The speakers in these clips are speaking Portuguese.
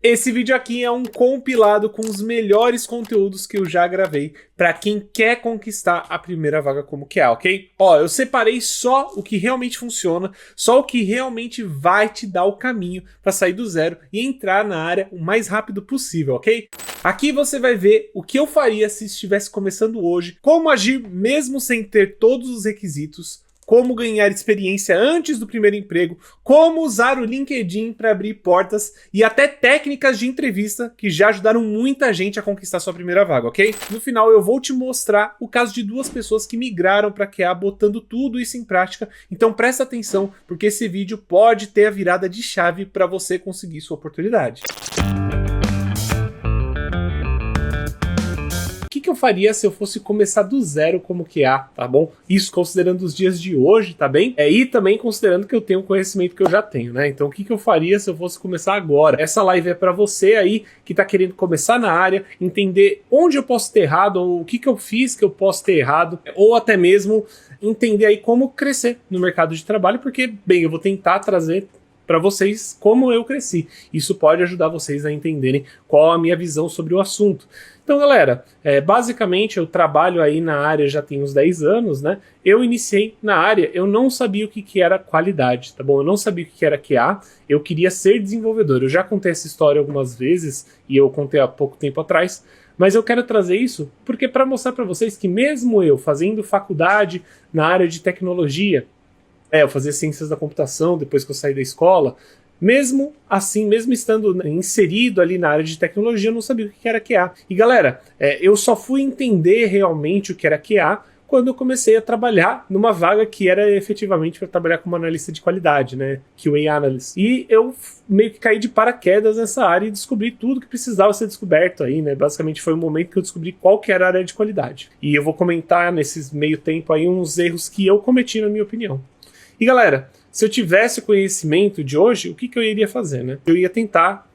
Esse vídeo aqui é um compilado com os melhores conteúdos que eu já gravei para quem quer conquistar a primeira vaga como QA, ok? Ó, eu separei só o que realmente funciona, só o que realmente vai te dar o caminho para sair do zero e entrar na área o mais rápido possível, ok? Aqui você vai ver o que eu faria se estivesse começando hoje, como agir mesmo sem ter todos os requisitos, como ganhar experiência antes do primeiro emprego, como usar o LinkedIn para abrir portas e até técnicas de entrevista que já ajudaram muita gente a conquistar sua primeira vaga, ok? No final eu vou te mostrar o caso de duas pessoas que migraram para QA botando tudo isso em prática, então presta atenção porque esse vídeo pode ter a virada de chave para você conseguir sua oportunidade. O que eu faria se eu fosse começar do zero como QA, tá bom? Isso considerando os dias de hoje, tá bem? E também considerando que eu tenho o conhecimento que eu já tenho, né? Então o que eu faria se eu fosse começar agora? Essa live é para você aí que tá querendo começar na área, entender onde eu posso ter errado, ou o que eu fiz que eu posso ter errado, ou até mesmo entender aí como crescer no mercado de trabalho, porque, bem, eu vou tentar trazer para vocês como eu cresci. Isso pode ajudar vocês a entenderem qual a minha visão sobre o assunto. Então, galera, basicamente eu trabalho aí na área já tem uns 10 anos, né? Eu iniciei na área, eu não sabia o que era qualidade, tá bom? Eu não sabia o que era QA, eu queria ser desenvolvedor. Eu já contei essa história algumas vezes e eu contei há pouco tempo atrás, mas eu quero trazer isso porque para mostrar para vocês que mesmo eu fazendo faculdade na área de tecnologia, eu fazia ciências da computação depois que eu saí da escola, mesmo assim, mesmo estando inserido ali na área de tecnologia, eu não sabia o que era QA. E galera, eu só fui entender realmente o que era QA quando eu comecei a trabalhar numa vaga que era efetivamente para trabalhar como analista de qualidade, né? QA Analyst. E eu meio que caí de paraquedas nessa área e descobri tudo que precisava ser descoberto aí, né? Basicamente foi o momento que eu descobri qual que era a área de qualidade. E eu vou comentar nesses meio tempo aí uns erros que eu cometi na minha opinião. E galera, se eu tivesse o conhecimento de hoje, o que eu iria fazer, né? Eu ia tentar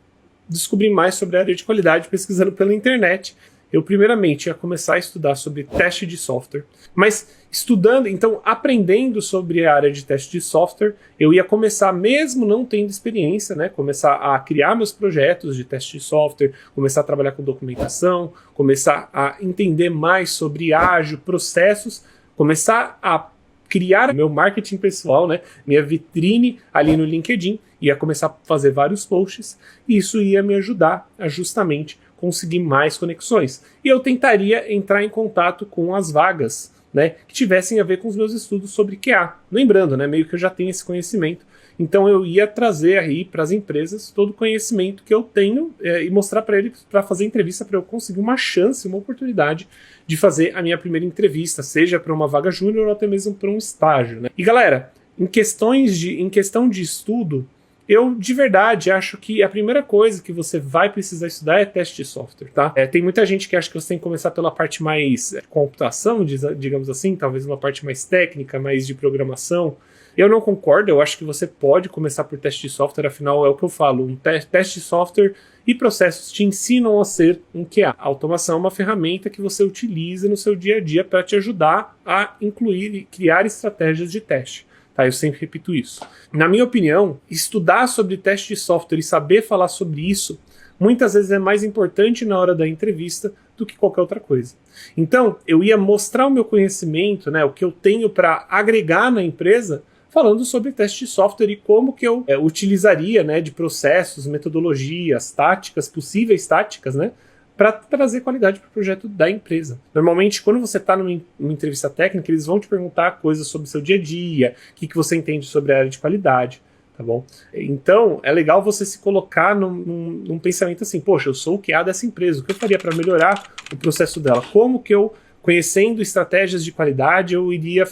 descobrir mais sobre a área de qualidade pesquisando pela internet. Eu primeiramente ia começar a estudar sobre teste de software, mas estudando, então aprendendo sobre a área de teste de software, eu ia começar, mesmo não tendo experiência, né? Começar a criar meus projetos de teste de software, começar a trabalhar com documentação, começar a entender mais sobre ágil, processos, começar a criar meu marketing pessoal, né, minha vitrine ali no LinkedIn, ia começar a fazer vários posts, e isso ia me ajudar a justamente conseguir mais conexões. E eu tentaria entrar em contato com as vagas, né, que tivessem a ver com os meus estudos sobre QA. Lembrando, né, meio que eu já tenho esse conhecimento, então eu ia trazer aí para as empresas todo o conhecimento que eu tenho e mostrar para eles, para fazer entrevista, para eu conseguir uma chance, uma oportunidade de fazer a minha primeira entrevista, seja para uma vaga júnior ou até mesmo para um estágio, né? E galera, em questão de estudo, eu de verdade acho que a primeira coisa que você vai precisar estudar é teste de software, tá? Tem muita gente que acha que você tem que começar pela parte mais computação, digamos assim, talvez uma parte mais técnica, mais de programação. Eu não concordo, eu acho que você pode começar por teste de software, afinal é o que eu falo, um teste de software e processos te ensinam a ser um QA. A automação é uma ferramenta que você utiliza no seu dia a dia para te ajudar a incluir e criar estratégias de teste. Tá, eu sempre repito isso. Na minha opinião, estudar sobre teste de software e saber falar sobre isso muitas vezes é mais importante na hora da entrevista do que qualquer outra coisa. Então, eu ia mostrar o meu conhecimento, né, o que eu tenho para agregar na empresa, falando sobre teste de software e como que eu utilizaria, né, de processos, metodologias, táticas, possíveis táticas, né, para trazer qualidade para o projeto da empresa. Normalmente, quando você está numa entrevista técnica, eles vão te perguntar coisas sobre o seu dia a dia, o que você entende sobre a área de qualidade, tá bom? Então, é legal você se colocar num pensamento assim, poxa, eu sou o QA dessa empresa, o que eu faria para melhorar o processo dela? Como que eu, conhecendo estratégias de qualidade, eu iria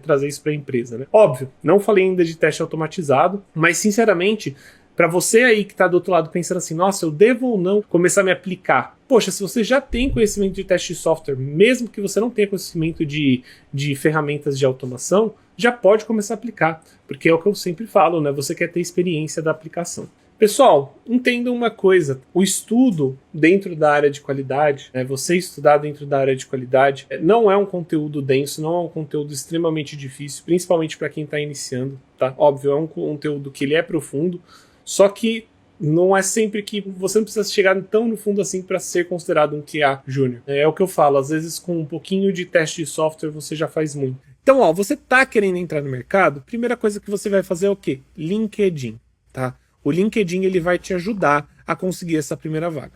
trazer isso para a empresa, né? Óbvio, não falei ainda de teste automatizado, mas sinceramente, para você aí que está do outro lado pensando assim, nossa, eu devo ou não começar a me aplicar? Poxa, se você já tem conhecimento de teste de software, mesmo que você não tenha conhecimento de ferramentas de automação, já pode começar a aplicar, porque é o que eu sempre falo, né? Você quer ter experiência da aplicação. Pessoal, entendam uma coisa, o estudo dentro da área de qualidade, você estudar dentro da área de qualidade, não é um conteúdo denso, não é um conteúdo extremamente difícil, principalmente para quem está iniciando, tá? Óbvio, é um conteúdo que ele é profundo, só que não é sempre que você não precisa chegar tão no fundo assim para ser considerado um QA júnior. É o que eu falo, às vezes com um pouquinho de teste de software você já faz muito. Então, ó, você tá querendo entrar no mercado, primeira coisa que você vai fazer é o quê? LinkedIn, tá? O LinkedIn ele vai te ajudar a conseguir essa primeira vaga.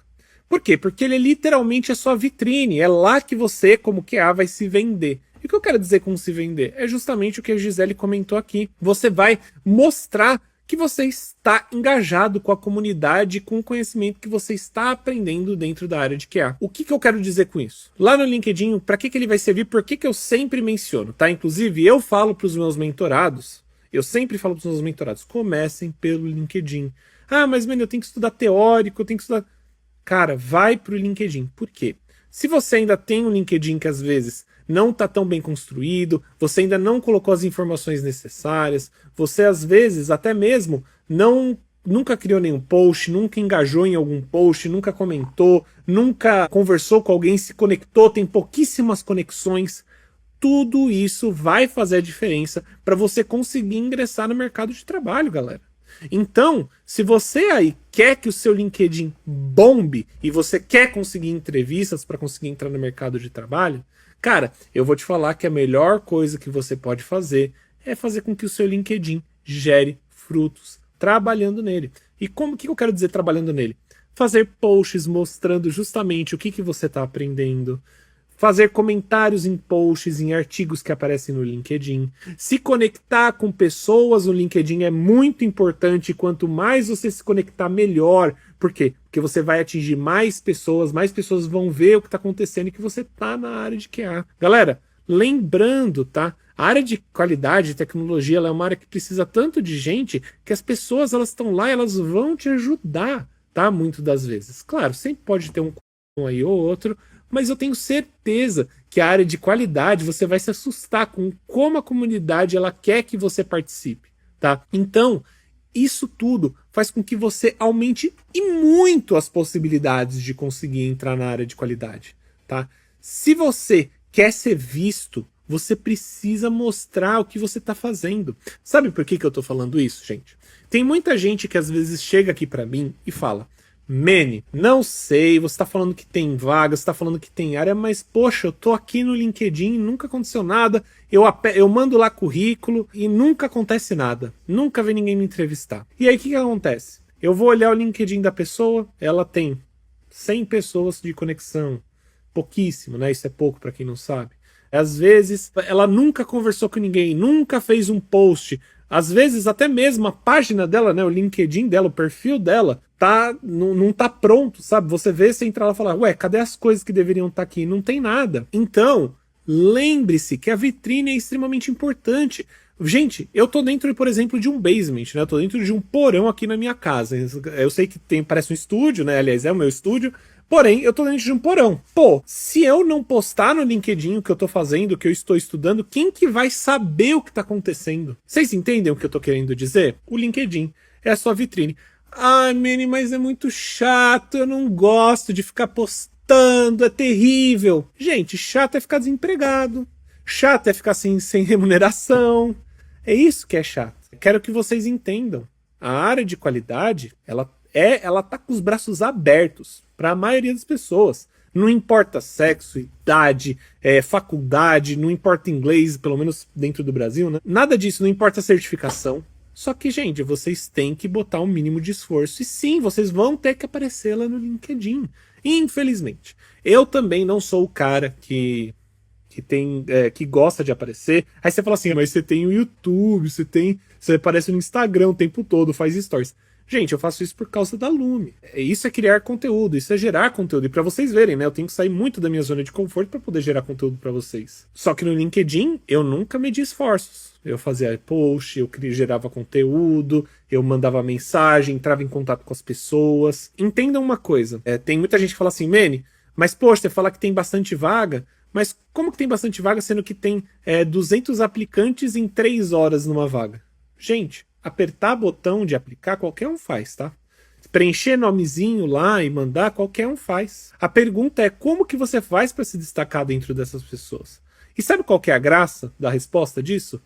Por quê? Porque ele é literalmente a sua vitrine, é lá que você, como QA, vai se vender. E o que eu quero dizer com se vender? É justamente o que a Gisele comentou aqui. Você vai mostrar que você está engajado com a comunidade, com o conhecimento que você está aprendendo dentro da área de QA. O que eu quero dizer com isso? Lá no LinkedIn, para que ele vai servir? Por que eu sempre menciono, tá? Inclusive, eu falo para os meus mentorados, comecem pelo LinkedIn. Ah, mas, mano, eu tenho que estudar teórico, eu tenho que estudar... Cara, vai pro LinkedIn. Por quê? Se você ainda tem um LinkedIn que às vezes não está tão bem construído, você ainda não colocou as informações necessárias, você às vezes até mesmo nunca criou nenhum post, nunca engajou em algum post, nunca comentou, nunca conversou com alguém, se conectou, tem pouquíssimas conexões. Tudo isso vai fazer a diferença para você conseguir ingressar no mercado de trabalho, galera. Então, se você aí quer que o seu LinkedIn bombe e você quer conseguir entrevistas para conseguir entrar no mercado de trabalho, cara, eu vou te falar que a melhor coisa que você pode fazer é fazer com que o seu LinkedIn gere frutos trabalhando nele. E o que eu quero dizer trabalhando nele? Fazer posts mostrando justamente o que você está aprendendo, fazer comentários em posts, em artigos que aparecem no LinkedIn, se conectar com pessoas no LinkedIn é muito importante, quanto mais você se conectar, melhor. Por quê? Porque você vai atingir mais pessoas vão ver o que está acontecendo e que você está na área de QA. Galera, lembrando, tá? A área de qualidade e tecnologia ela é uma área que precisa tanto de gente que as pessoas elas estão lá e elas vão te ajudar, tá? Muitas das vezes. Claro, sempre pode ter um aí ou outro, mas eu tenho certeza que a área de qualidade você vai se assustar com como a comunidade ela quer que você participe, tá? Então, isso tudo faz com que você aumente e muito as possibilidades de conseguir entrar na área de qualidade, tá? Se você quer ser visto, você precisa mostrar o que você está fazendo. Sabe por que eu estou falando isso, gente? Tem muita gente que às vezes chega aqui para mim e fala: Mene, não sei, você tá falando que tem vaga, você tá falando que tem área, mas poxa, eu tô aqui no LinkedIn, nunca aconteceu nada, eu mando lá currículo e nunca acontece nada, nunca vem ninguém me entrevistar. E aí o que acontece? Eu vou olhar o LinkedIn da pessoa, ela tem 100 pessoas de conexão, pouquíssimo, né? Isso é pouco para quem não sabe. Às vezes ela nunca conversou com ninguém, nunca fez um post. Às vezes até mesmo a página dela, né, o LinkedIn dela, o perfil dela, não tá pronto, sabe? Você vê, você entra lá e fala, ué, cadê as coisas que deveriam estar aqui? Não tem nada. Então, lembre-se que a vitrine é extremamente importante. Gente, eu tô dentro, por exemplo, de um basement, né? Eu tô dentro de um porão aqui na minha casa. Eu sei que parece um estúdio, né? Aliás, é o meu estúdio. Porém, eu tô dentro de um porão. Pô, se eu não postar no LinkedIn o que eu tô fazendo, o que eu estou estudando, quem que vai saber o que tá acontecendo? Vocês entendem o que eu tô querendo dizer? O LinkedIn é a sua vitrine. Ai, Mene, mas é muito chato, eu não gosto de ficar postando, é terrível. Gente, chato é ficar desempregado. Chato é ficar sem remuneração. É isso que é chato. Quero que vocês entendam. A área de qualidade, ela tá com os braços abertos para a maioria das pessoas. Não importa sexo, idade, faculdade, não importa inglês, pelo menos dentro do Brasil, né? Nada disso, não importa certificação. Só que, gente, vocês têm que botar um mínimo de esforço. E sim, vocês vão ter que aparecer lá no LinkedIn. Infelizmente. Eu também não sou o cara que gosta de aparecer. Aí você fala assim, mas você tem o YouTube, você aparece no Instagram o tempo todo, faz stories. Gente, eu faço isso por causa da Lume. Isso é criar conteúdo, isso é gerar conteúdo. E pra vocês verem, né? Eu tenho que sair muito da minha zona de conforto para poder gerar conteúdo para vocês. Só que no LinkedIn, eu nunca medi esforços. Eu fazia post, eu gerava conteúdo, eu mandava mensagem, entrava em contato com as pessoas. Entendam uma coisa, tem muita gente que fala assim, Mene, mas poxa, você fala que tem bastante vaga, mas como que tem bastante vaga sendo que tem 200 aplicantes em 3 horas numa vaga? Gente, apertar botão de aplicar, qualquer um faz, tá? Preencher nomezinho lá e mandar, qualquer um faz. A pergunta é como que você faz para se destacar dentro dessas pessoas? E sabe qual que é a graça da resposta disso?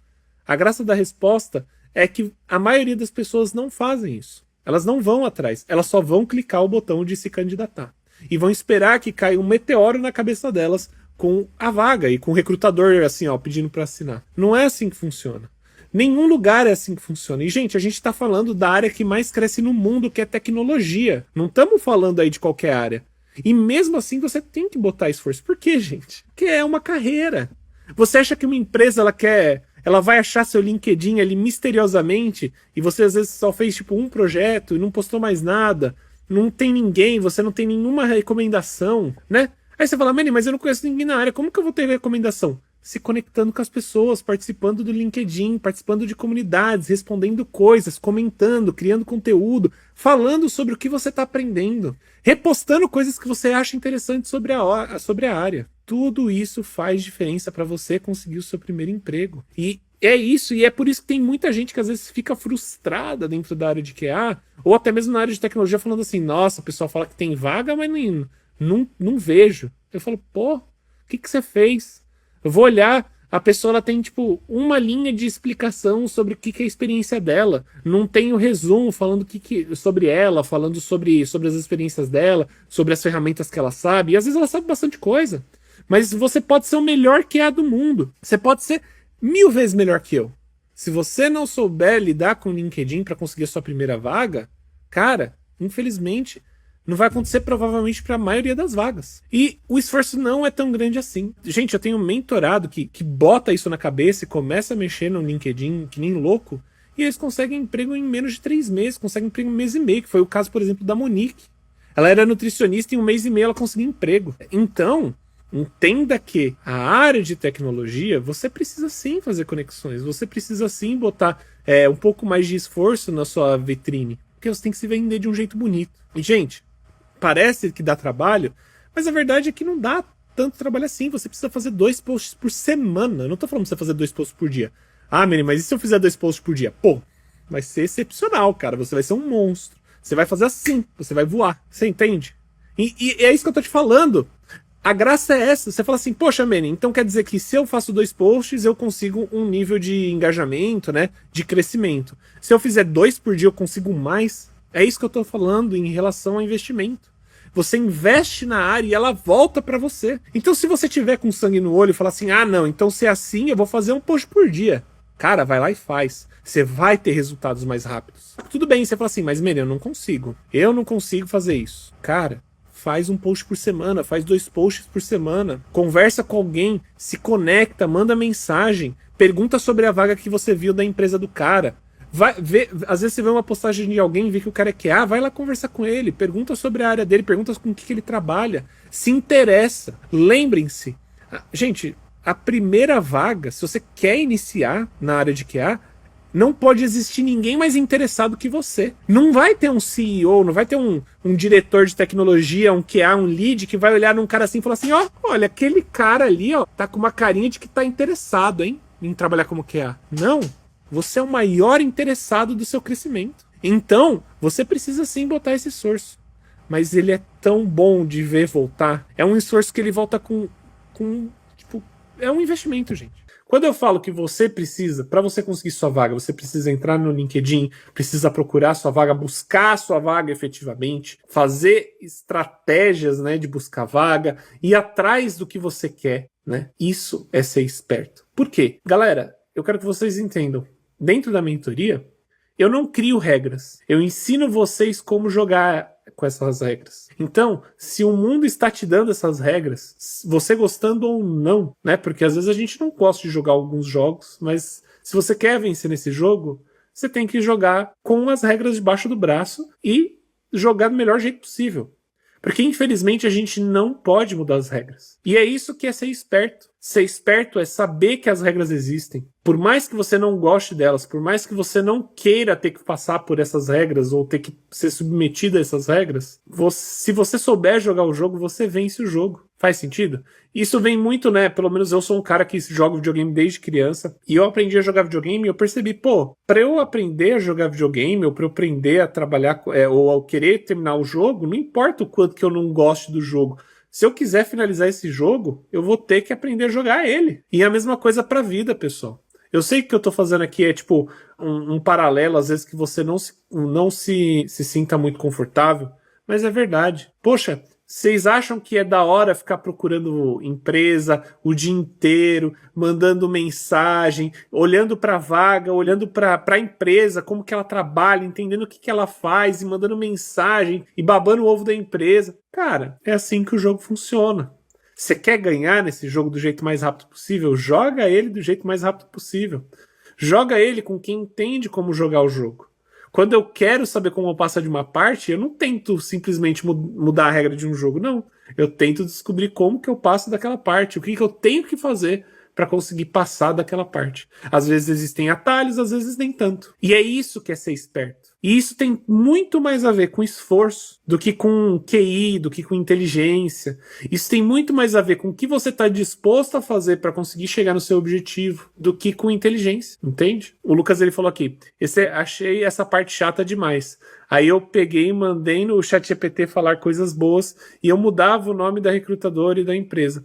A graça da resposta é que a maioria das pessoas não fazem isso. Elas não vão atrás, elas só vão clicar o botão de se candidatar. E vão esperar que caia um meteoro na cabeça delas com a vaga e com o recrutador assim, ó, pedindo para assinar. Não é assim que funciona. Nenhum lugar é assim que funciona. E, gente, a gente tá falando da área que mais cresce no mundo, que é tecnologia. Não estamos falando aí de qualquer área. E mesmo assim você tem que botar esforço. Por quê, gente? Porque é uma carreira. Você acha que uma empresa ela vai achar seu LinkedIn ali misteriosamente e você às vezes só fez tipo um projeto e não postou mais nada, não tem ninguém, você não tem nenhuma recomendação, né? Aí você fala, Manny, mas eu não conheço ninguém na área, como que eu vou ter recomendação? Se conectando com as pessoas, participando do LinkedIn, participando de comunidades, respondendo coisas, comentando, criando conteúdo, falando sobre o que você está aprendendo, repostando coisas que você acha interessantes sobre a área. Tudo isso faz diferença para você conseguir o seu primeiro emprego. E é isso, e é por isso que tem muita gente que às vezes fica frustrada dentro da área de QA, ou até mesmo na área de tecnologia, falando assim, nossa, o pessoal fala que tem vaga, mas não vejo. Eu falo, pô, o que você fez? Eu vou olhar, a pessoa ela tem tipo uma linha de explicação sobre o que é a experiência dela. Não tem o resumo falando sobre ela, falando sobre as experiências dela, sobre as ferramentas que ela sabe. E às vezes ela sabe bastante coisa. Mas você pode ser o melhor QA do mundo. Você pode ser 1000 vezes melhor que eu. Se você não souber lidar com o LinkedIn para conseguir a sua primeira vaga, cara, infelizmente, não vai acontecer provavelmente para a maioria das vagas. E o esforço não é tão grande assim. Gente, eu tenho um mentorado que bota isso na cabeça e começa a mexer no LinkedIn que nem louco, e eles conseguem emprego em menos de 3 meses, conseguem emprego em 1 mês e meio, que foi o caso, por exemplo, da Monique. Ela era nutricionista e em 1 mês e meio ela conseguiu emprego. Então, entenda que a área de tecnologia, você precisa sim fazer conexões, você precisa sim botar um pouco mais de esforço na sua vitrine, porque você tem que se vender de um jeito bonito. E, gente, parece que dá trabalho, mas a verdade é que não dá tanto trabalho assim. Você precisa fazer 2 posts por semana. Eu não tô falando pra você fazer 2 posts por dia. Ah, Manny, mas e se eu fizer 2 posts por dia? Pô, vai ser excepcional, cara. Você vai ser um monstro. Você vai fazer assim, você vai voar. Você entende? E é isso que eu tô te falando. A graça é essa. Você fala assim, poxa, Manny, então quer dizer que se eu faço 2 posts, eu consigo um nível de engajamento, né? De crescimento. Se eu fizer 2 por dia, eu consigo mais? É isso que eu tô falando em relação ao investimento. Você investe na área e ela volta para você. Então se você tiver com sangue no olho e falar assim, ah não, então se é assim eu vou fazer um post por dia. Cara, vai lá e faz. Você vai ter resultados mais rápidos. Tudo bem, você fala assim, mas Mene, eu não consigo. Eu não consigo fazer isso. Cara, faz um post por semana, faz 2 posts por semana. Conversa com alguém, se conecta, manda mensagem, pergunta sobre a vaga que você viu da empresa do cara. Vai ver, às vezes você vê uma postagem de alguém e vê que o cara é QA, vai lá conversar com ele, pergunta sobre a área dele, pergunta com o que ele trabalha, se interessa. Lembrem-se, gente, a primeira vaga, se você quer iniciar na área de QA, não pode existir ninguém mais interessado que você. Não vai ter um CEO, não vai ter um diretor de tecnologia, um QA, um lead, que vai olhar num cara assim e falar assim, ó, olha, aquele cara ali, ó, tá com uma carinha de que tá interessado, hein, em trabalhar como QA. Não. Você é o maior interessado do seu crescimento. Então, você precisa sim botar esse esforço. Mas ele é tão bom de ver voltar. É um esforço que ele volta com tipo, é um investimento, gente. Quando eu falo que você precisa, para você conseguir sua vaga, você precisa entrar no LinkedIn, precisa procurar sua vaga, buscar sua vaga efetivamente, fazer estratégias, né, de buscar vaga, ir atrás do que você quer, né? Isso é ser esperto. Por quê? Galera, eu quero que vocês entendam. Dentro da mentoria, eu não crio regras. Eu ensino vocês como jogar com essas regras. Então, se o mundo está te dando essas regras, você gostando ou não, né? Porque às vezes a gente não gosta de jogar alguns jogos, mas se você quer vencer nesse jogo, você tem que jogar com as regras debaixo do braço e jogar do melhor jeito possível. Porque, infelizmente, a gente não pode mudar as regras. E é isso que é ser esperto. Ser esperto é saber que as regras existem. Por mais que você não goste delas, por mais que você não queira ter que passar por essas regras ou ter que ser submetido a essas regras, se você souber jogar o jogo, você vence o jogo. Faz sentido? Isso vem muito, né? Pelo menos eu sou um cara que joga videogame desde criança. E eu aprendi a jogar videogame e eu percebi, pô, pra eu aprender a jogar videogame, ou pra eu aprender a trabalhar, ou ao querer terminar o jogo, não importa o quanto que eu não goste do jogo. Se eu quiser finalizar esse jogo, eu vou ter que aprender a jogar ele. E é a mesma coisa pra vida, pessoal. Eu sei que o que eu tô fazendo aqui é tipo um paralelo, às vezes que você não se sinta muito confortável, mas é verdade. Poxa, vocês acham que é da hora ficar procurando empresa o dia inteiro, mandando mensagem, olhando para a vaga, olhando para a empresa, como que ela trabalha, entendendo o que que ela faz e mandando mensagem e babando o ovo da empresa? Cara, é assim que o jogo funciona. Você quer ganhar nesse jogo do jeito mais rápido possível? Joga ele do jeito mais rápido possível. Joga ele com quem entende como jogar o jogo. Quando eu quero saber como eu passo de uma parte, eu não tento simplesmente mudar a regra de um jogo, não. Eu tento descobrir como que eu passo daquela parte, o que que eu tenho que fazer para conseguir passar daquela parte. Às vezes existem atalhos, às vezes nem tanto. E é isso que é ser esperto. E isso tem muito mais a ver com esforço do que com QI, do que com inteligência. Isso tem muito mais a ver com o que você está disposto a fazer para conseguir chegar no seu objetivo do que com inteligência, entende? O Lucas ele falou aqui, achei essa parte chata demais. Aí eu peguei e mandei no ChatGPT falar coisas boas e eu mudava o nome da recrutadora e da empresa.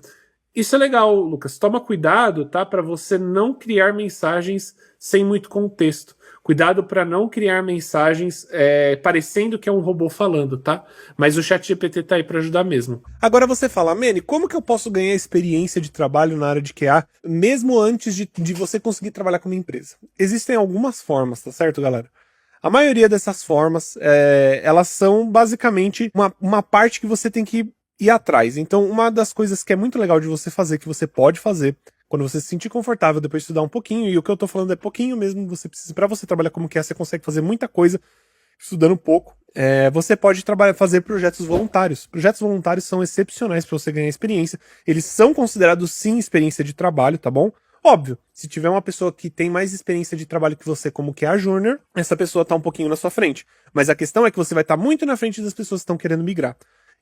Isso é legal, Lucas. Toma cuidado, tá? Para você não criar mensagens sem muito contexto. Cuidado para não criar mensagens parecendo que é um robô falando, tá? Mas o ChatGPT tá aí para ajudar mesmo. Agora você fala, Manny, como que eu posso ganhar experiência de trabalho na área de QA, mesmo antes de você conseguir trabalhar com uma empresa? Existem algumas formas, tá certo, galera? A maioria dessas formas, elas são basicamente uma parte que você tem que ir atrás. Então, uma das coisas que é muito legal de você fazer, que você pode fazer, quando você se sentir confortável, depois de estudar um pouquinho, e o que eu tô falando é pouquinho mesmo, para você trabalhar como QA, você consegue fazer muita coisa estudando pouco. Você pode fazer projetos voluntários. Projetos voluntários são excepcionais para você ganhar experiência. Eles são considerados sim experiência de trabalho, tá bom? Óbvio, se tiver uma pessoa que tem mais experiência de trabalho que você, como QA Júnior, essa pessoa tá um pouquinho na sua frente. Mas a questão é que você vai estar muito na frente das pessoas que estão querendo migrar.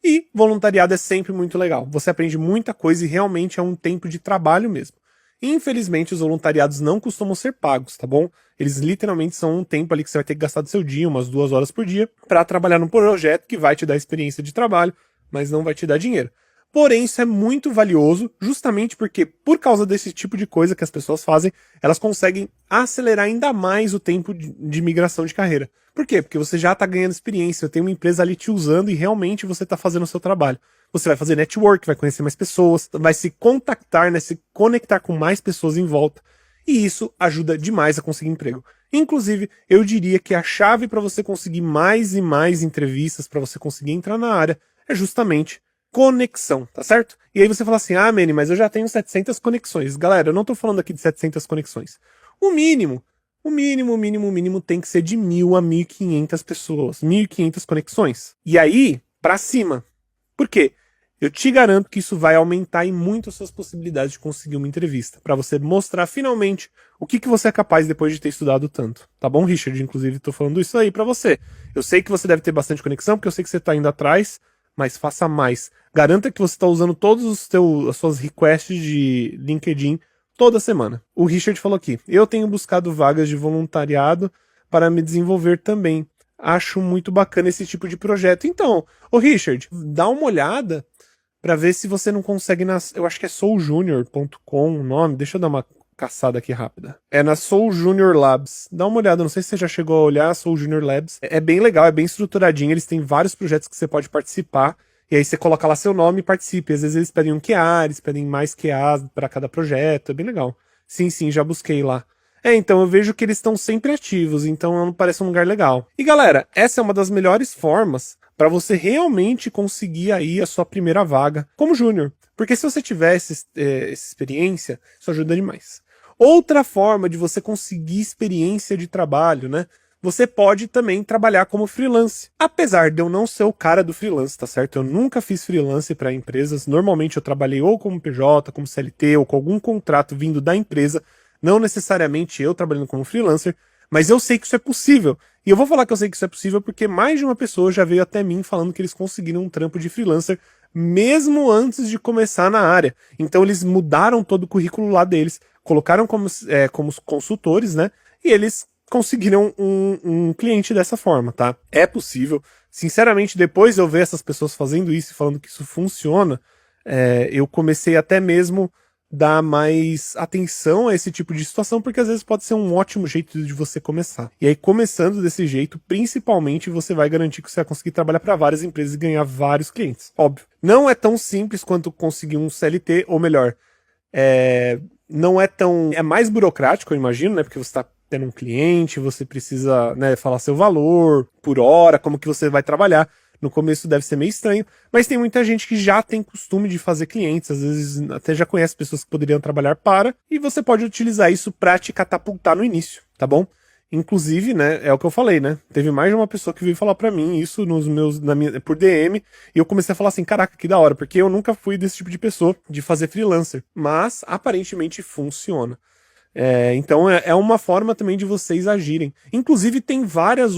E voluntariado é sempre muito legal. Você aprende muita coisa e realmente é um tempo de trabalho mesmo. Infelizmente, os voluntariados não costumam ser pagos, tá bom? Eles literalmente são um tempo ali que você vai ter que gastar do seu dia, umas 2 horas por dia, para trabalhar num projeto que vai te dar experiência de trabalho, mas não vai te dar dinheiro. Porém, isso é muito valioso, justamente porque, por causa desse tipo de coisa que as pessoas fazem, elas conseguem acelerar ainda mais o tempo de migração de carreira. Por quê? Porque você já está ganhando experiência, tem uma empresa ali te usando e realmente você está fazendo o seu trabalho. Você vai fazer network, vai conhecer mais pessoas, vai se contactar, né, se conectar com mais pessoas em volta. E isso ajuda demais a conseguir emprego. Inclusive, eu diria que a chave para você conseguir mais e mais entrevistas, para você conseguir entrar na área, é justamente conexão, tá certo? E aí você fala assim, Manny, mas eu já tenho 700 conexões. Galera, eu não tô falando aqui de 700 conexões. O mínimo tem que ser de 1.000 a 1.500 pessoas, 1.500 conexões. E aí, pra cima. Por quê? Eu te garanto que isso vai aumentar em muito as suas possibilidades de conseguir uma entrevista, para você mostrar finalmente o que você é capaz depois de ter estudado tanto. Tá bom, Richard? Inclusive, tô falando isso aí pra você. Eu sei que você deve ter bastante conexão, porque eu sei que você tá indo atrás, mas faça mais. Garanta que você está usando todos as suas requests de LinkedIn toda semana. O Richard falou aqui, eu tenho buscado vagas de voluntariado para me desenvolver também. Acho muito bacana esse tipo de projeto. Então, ô Richard, dá uma olhada para ver se você não consegue eu acho que é souljunior.com o nome, deixa eu dar uma caçada aqui rápida. É na Soul Junior Labs. Dá uma olhada, não sei se você já chegou a olhar Soul Junior Labs. É bem legal, é bem estruturadinho, eles têm vários projetos que você pode participar, e aí você coloca lá seu nome e participe. Às vezes eles pedem um QA, eles pedem mais QA para cada projeto, é bem legal. Sim, já busquei lá. Então eu vejo que eles estão sempre ativos, então parece um lugar legal. E galera, essa é uma das melhores formas para você realmente conseguir aí a sua primeira vaga como júnior. Porque se você tiver essa experiência, isso ajuda demais. Outra forma de você conseguir experiência de trabalho, né? Você pode também trabalhar como freelance. Apesar de eu não ser o cara do freelance, tá certo? Eu nunca fiz freelance para empresas. Normalmente eu trabalhei ou como PJ, como CLT, ou com algum contrato vindo da empresa. Não necessariamente eu trabalhando como freelancer, mas eu sei que isso é possível. E eu vou falar que eu sei que isso é possível porque mais de uma pessoa já veio até mim falando que eles conseguiram um trampo de freelancer mesmo antes de começar na área. Então eles mudaram todo o currículo lá deles, colocaram como consultores, né? E eles conseguiram um cliente dessa forma, tá? É possível. Sinceramente, depois de eu ver essas pessoas fazendo isso e falando que isso funciona, eu comecei até mesmo dar mais atenção a esse tipo de situação, porque às vezes pode ser um ótimo jeito de você começar. E aí, começando desse jeito, principalmente, você vai garantir que você vai conseguir trabalhar para várias empresas e ganhar vários clientes. Óbvio. Não é tão simples quanto conseguir um CLT, ou melhor, não é tão... É mais burocrático, eu imagino, né? Porque você está tendo um cliente, você precisa, né, falar seu valor por hora, como que você vai trabalhar. No começo deve ser meio estranho, mas tem muita gente que já tem costume de fazer clientes, às vezes até já conhece pessoas que poderiam trabalhar para, e você pode utilizar isso para te catapultar no início, tá bom? Inclusive, né, é o que eu falei, né? Teve mais de uma pessoa que veio falar pra mim isso por DM, e eu comecei a falar assim, caraca, que da hora, porque eu nunca fui desse tipo de pessoa, de fazer freelancer, mas aparentemente funciona. Então é uma forma também de vocês agirem. Inclusive tem vários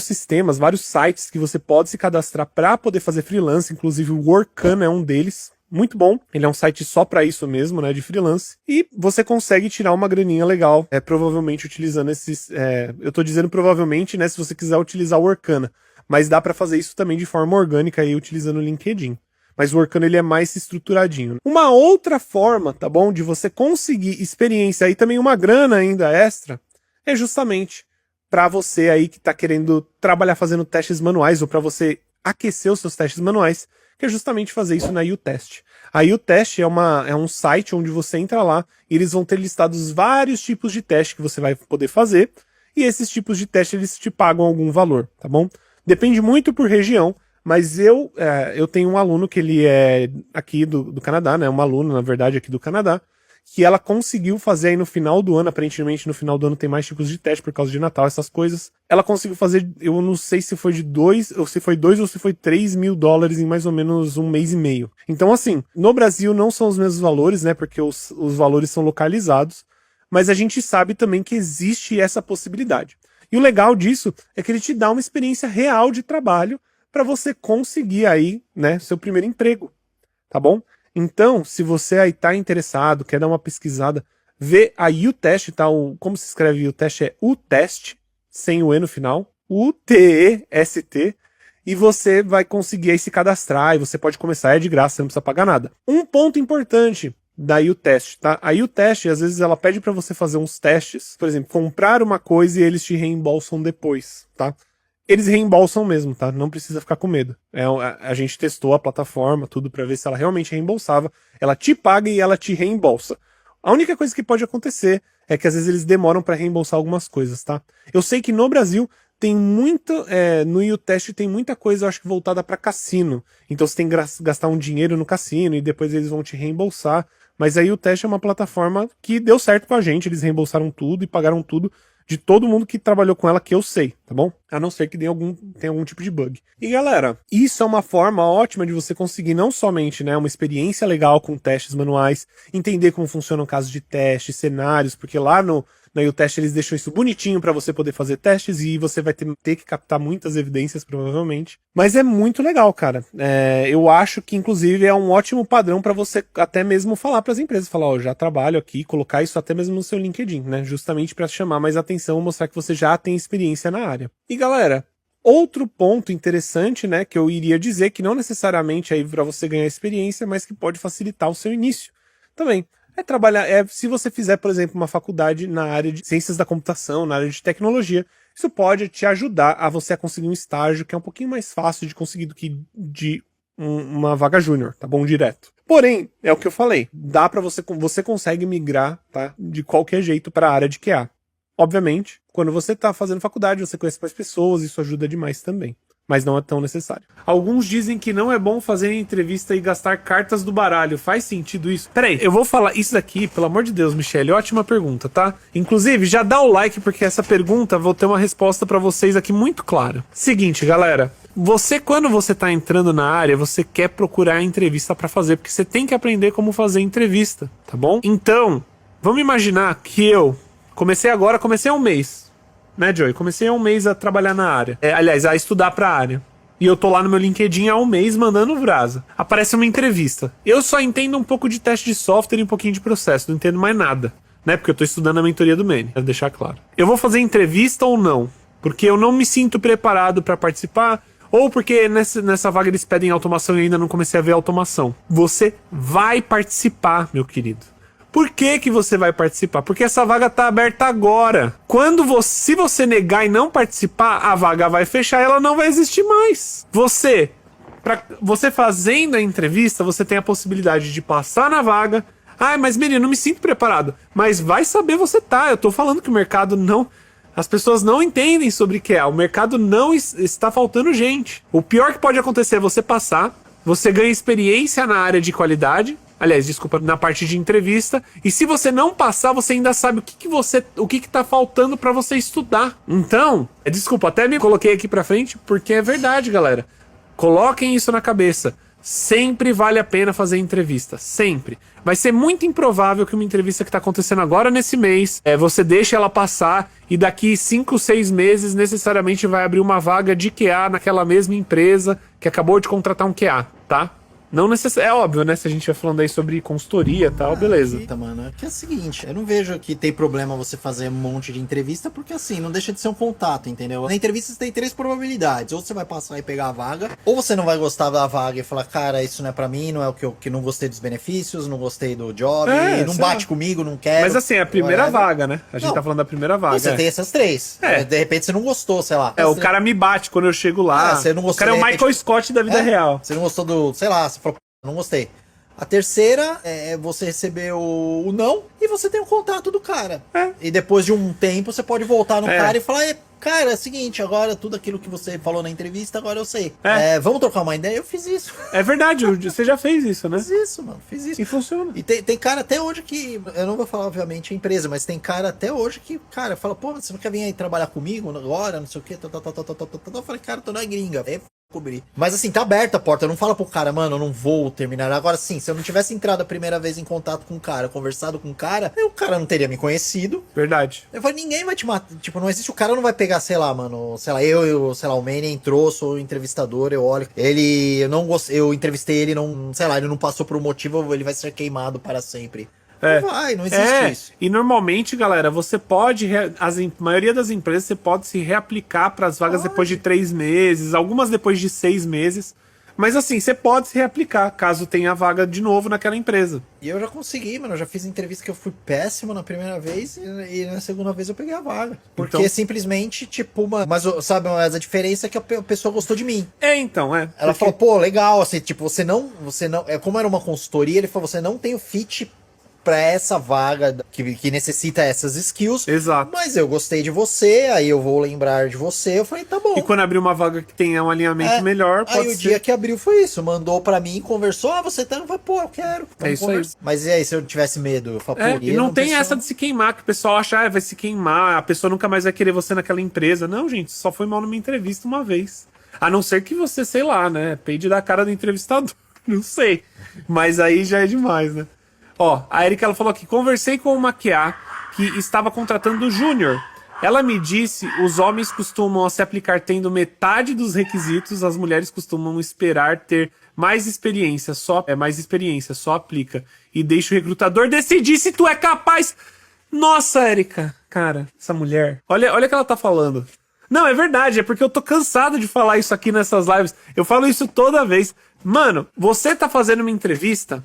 sistemas, vários sites que você pode se cadastrar para poder fazer freelance, inclusive o Workana é um deles. Muito bom, ele é um site só para isso mesmo, né, de freelance, e você consegue tirar uma graninha legal, provavelmente utilizando esses, eu tô dizendo provavelmente, né, se você quiser utilizar o Workana, mas dá para fazer isso também de forma orgânica aí, utilizando o LinkedIn. Mas o Workana, ele é mais estruturadinho. Uma outra forma, tá bom, de você conseguir experiência e também uma grana ainda extra, é justamente para você aí que tá querendo trabalhar fazendo testes manuais, ou para você aquecer os seus testes manuais, que é justamente fazer isso na UTest. A UTest é um site onde você entra lá e eles vão ter listados vários tipos de teste que você vai poder fazer, e esses tipos de teste eles te pagam algum valor, tá bom? Depende muito por região, mas eu tenho um aluno que ele é aqui do Canadá, né? Uma aluna, na verdade, aqui do Canadá, que ela conseguiu fazer aí no final do ano, aparentemente no final do ano tem mais tipos de teste por causa de Natal, essas coisas. Ela conseguiu fazer, eu não sei se foi de 2 ou se foi 3 mil dólares em mais ou menos um mês e meio. Então assim, no Brasil não são os mesmos valores, né? Porque os valores são localizados, mas a gente sabe também que existe essa possibilidade. E o legal disso é que ele te dá uma experiência real de trabalho para você conseguir aí, né, seu primeiro emprego, tá bom? Então, se você aí tá interessado, quer dar uma pesquisada, vê a UTest, tá? Como se escreve UTest é UTest, sem o E no final, UTEST, e você vai conseguir aí se cadastrar, e você pode começar, é de graça, você não precisa pagar nada. Um ponto importante da UTest, tá? A UTest, às vezes, ela pede para você fazer uns testes, por exemplo, comprar uma coisa e eles te reembolsam depois, tá? Eles reembolsam mesmo, tá? Não precisa ficar com medo. A gente testou a plataforma, tudo pra ver se ela realmente reembolsava. Ela te paga e ela te reembolsa. A única coisa que pode acontecer é que às vezes eles demoram pra reembolsar algumas coisas, tá? Eu sei que no Brasil tem muito, no UTest tem muita coisa, eu acho que voltada pra cassino. Então você tem que gastar um dinheiro no cassino e depois eles vão te reembolsar. Mas aí o UTest é uma plataforma que deu certo com a gente, eles reembolsaram tudo e pagaram tudo de todo mundo que trabalhou com ela, que eu sei, tá bom? A não ser que tenha algum tipo de bug. E galera, isso é uma forma ótima de você conseguir não somente, né, uma experiência legal com testes manuais, entender como funcionam casos de teste, cenários, porque lá na UTest eles deixam isso bonitinho para você poder fazer testes e você vai ter que captar muitas evidências provavelmente. Mas é muito legal, cara. Eu acho que inclusive é um ótimo padrão para você até mesmo falar para as empresas, falar, ó, já trabalho aqui, colocar isso até mesmo no seu LinkedIn, né? Justamente para chamar mais atenção, mostrar que você já tem experiência na área. E galera, outro ponto interessante, né, que eu iria dizer que não necessariamente aí para você ganhar experiência, mas que pode facilitar o seu início também. Se você fizer, por exemplo, uma faculdade na área de ciências da computação, na área de tecnologia, isso pode te ajudar a você conseguir um estágio que é um pouquinho mais fácil de conseguir do que de uma vaga júnior, tá bom? Direto. Porém, é o que eu falei, dá para você consegue migrar, tá? De qualquer jeito para a área de QA. Obviamente, quando você tá fazendo faculdade, você conhece mais pessoas, isso ajuda demais também. Mas não é tão necessário. Alguns dizem que não é bom fazer entrevista e gastar cartas do baralho. Faz sentido isso? Peraí, eu vou falar isso daqui, pelo amor de Deus, Michele, ótima pergunta, tá? Inclusive, já dá o like, porque essa pergunta, vou ter uma resposta pra vocês aqui muito clara. Seguinte, galera, quando você tá entrando na área, você quer procurar entrevista pra fazer, porque você tem que aprender como fazer entrevista, tá bom? Então, vamos imaginar que eu comecei há um mês. Né, Joey? Comecei há um mês a trabalhar na área. Aliás, a estudar pra área. E eu tô lá no meu LinkedIn há um mês mandando brasa. Aparece uma entrevista. Eu só entendo um pouco de teste de software e um pouquinho de processo. Não entendo mais nada. Né? Porque eu tô estudando a mentoria do Manny. Quero deixar claro. Eu vou fazer entrevista ou não? Porque eu não me sinto preparado pra participar. Ou porque nessa vaga eles pedem automação e eu ainda não comecei a ver automação. Você vai participar, meu querido. Por que que você vai participar? Porque essa vaga tá aberta agora. Se você negar e não participar, a vaga vai fechar e ela não vai existir mais. Você fazendo a entrevista, você tem a possibilidade de passar na vaga. Ah, mas menino, não me sinto preparado. Mas vai saber você tá. Eu tô falando que o mercado não... As pessoas não entendem sobre o que é. O mercado não está faltando gente. O pior que pode acontecer é você passar, você ganha experiência na área de qualidade. Aliás, desculpa, na parte de entrevista. E se você não passar, você ainda sabe o que tá faltando pra você estudar. Então, desculpa, até me coloquei aqui pra frente, porque é verdade, galera. Coloquem isso na cabeça. Sempre vale a pena fazer entrevista. Sempre. Vai ser muito improvável que uma entrevista que tá acontecendo agora nesse mês, você deixe ela passar e daqui 5, 6 meses necessariamente vai abrir uma vaga de QA naquela mesma empresa que acabou de contratar um QA, tá? Não necessariamente. É óbvio, né? Se a gente vai falando aí sobre consultoria e tal, beleza. Eita, mano, é que é o seguinte, eu não vejo que tem problema você fazer um monte de entrevista, porque assim, não deixa de ser um contato, entendeu? Na entrevista você tem 3 probabilidades, ou você vai passar e pegar a vaga, ou você não vai gostar da vaga e falar, cara, isso não é pra mim, não é o que não gostei dos benefícios, não gostei do job, não bate comigo, não quero. Mas assim, é a primeira vaga, né? A gente tá falando da primeira vaga. Você tem essas 3. De repente você não gostou, sei lá. O cara me bate quando eu chego lá. Você não gostou, o cara é o Michael Scott da vida real. Você não gostou do, sei lá, você falou, não gostei. A terceira é você receber o não e você tem o contato do cara. E depois de um tempo você pode voltar no cara e falar, cara, é o seguinte, agora tudo aquilo que você falou na entrevista, agora eu sei. Vamos trocar uma ideia? Eu fiz isso. É verdade, você já fez isso, né? Fiz isso, mano, fiz isso. E funciona. E tem cara até hoje que, eu não vou falar obviamente a empresa, mas tem cara até hoje que, cara, fala, pô, você não quer vir aí trabalhar comigo agora, não sei o que, Eu falei, cara, tu não é gringa, cobrir. Mas assim, tá aberta a porta, não fala pro cara, mano, eu não vou terminar. Agora sim, se eu não tivesse entrado a primeira vez em contato com o cara, conversado com o cara não teria me conhecido. Verdade. Eu falei, ninguém vai te matar. Tipo, não existe, o cara não vai pegar, sei lá, mano, sei lá, sei lá, o Manny entrou, sou o entrevistador, eu olho, eu não gostei, eu entrevistei ele, não, sei lá, ele não passou por um motivo, ele vai ser queimado para sempre. Não existe isso. E normalmente, galera, você pode, a maioria das empresas, você pode se reaplicar para as vagas depois de 3 meses, algumas depois de 6 meses. Mas assim, você pode se reaplicar, caso tenha vaga de novo naquela empresa. E eu já consegui, mano, eu já fiz entrevista que eu fui péssimo na primeira vez e na segunda vez eu peguei a vaga. Porque então, simplesmente, tipo, mas sabe, mas a diferença é que a pessoa gostou de mim. Ela falou, pô, legal, assim, tipo, você não, como era uma consultoria, ele falou, você não tem o fit pra essa vaga que necessita essas skills. Exato. Mas eu gostei de você, aí eu vou lembrar de você. Eu falei, tá bom. E quando abrir uma vaga que tenha um alinhamento melhor, pode ser. Aí o dia que abriu foi isso. Mandou pra mim, conversou. Você tá? Eu falei, pô, eu quero. Isso aí. Mas e aí, se eu tivesse medo? Eu falei, e não tem essa de se queimar, que o pessoal acha, vai se queimar, a pessoa nunca mais vai querer você naquela empresa. Não, gente, só foi mal numa entrevista uma vez. A não ser que você, sei lá, né, peide da cara do entrevistador. Não sei. Mas aí já é demais, né? Ó, a Erika, ela falou aqui, conversei com uma QA que estava contratando o Júnior. Ela me disse, os homens costumam se aplicar tendo metade dos requisitos, as mulheres costumam esperar ter mais experiência, só aplica. E deixa o recrutador decidir se tu é capaz. Nossa, Erika, cara, essa mulher, olha o que ela tá falando. Não, é verdade, é porque eu tô cansado de falar isso aqui nessas lives. Eu falo isso toda vez. Mano, você tá fazendo uma entrevista...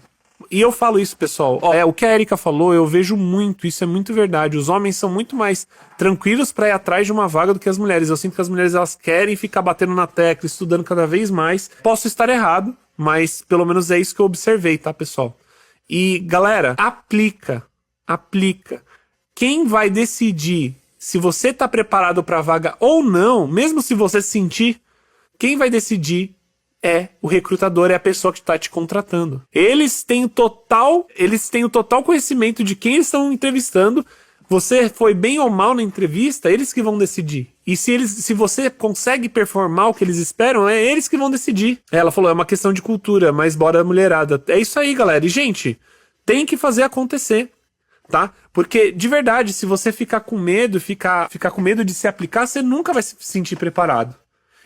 E eu falo isso, pessoal. O que a Erika falou, eu vejo muito, isso é muito verdade. Os homens são muito mais tranquilos pra ir atrás de uma vaga do que as mulheres. Eu sinto que as mulheres, elas querem ficar batendo na tecla, estudando cada vez mais. Posso estar errado, mas pelo menos é isso que eu observei, tá, pessoal? E, galera, aplica. Quem vai decidir se você tá preparado pra vaga ou não, mesmo se você sentir, quem vai decidir é o recrutador, é a pessoa que está te contratando. Eles têm o total conhecimento de quem eles estão entrevistando. Você foi bem ou mal na entrevista, eles que vão decidir. E se você consegue performar o que eles esperam, é eles que vão decidir. Ela falou, é uma questão de cultura, mas bora mulherada. É isso aí, galera. E, gente, tem que fazer acontecer, tá? Porque, de verdade, se você ficar com medo, ficar com medo de se aplicar, você nunca vai se sentir preparado.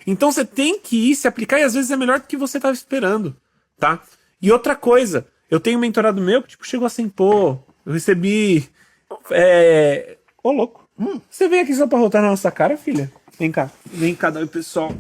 Então você tem que ir se aplicar e às vezes é melhor do que você estava esperando, tá? E outra coisa, eu tenho um mentorado meu que tipo, chegou assim, pô, eu recebi... louco. Você vem aqui só pra rotar na nossa cara, filha? Vem cá, dá oi, pessoal.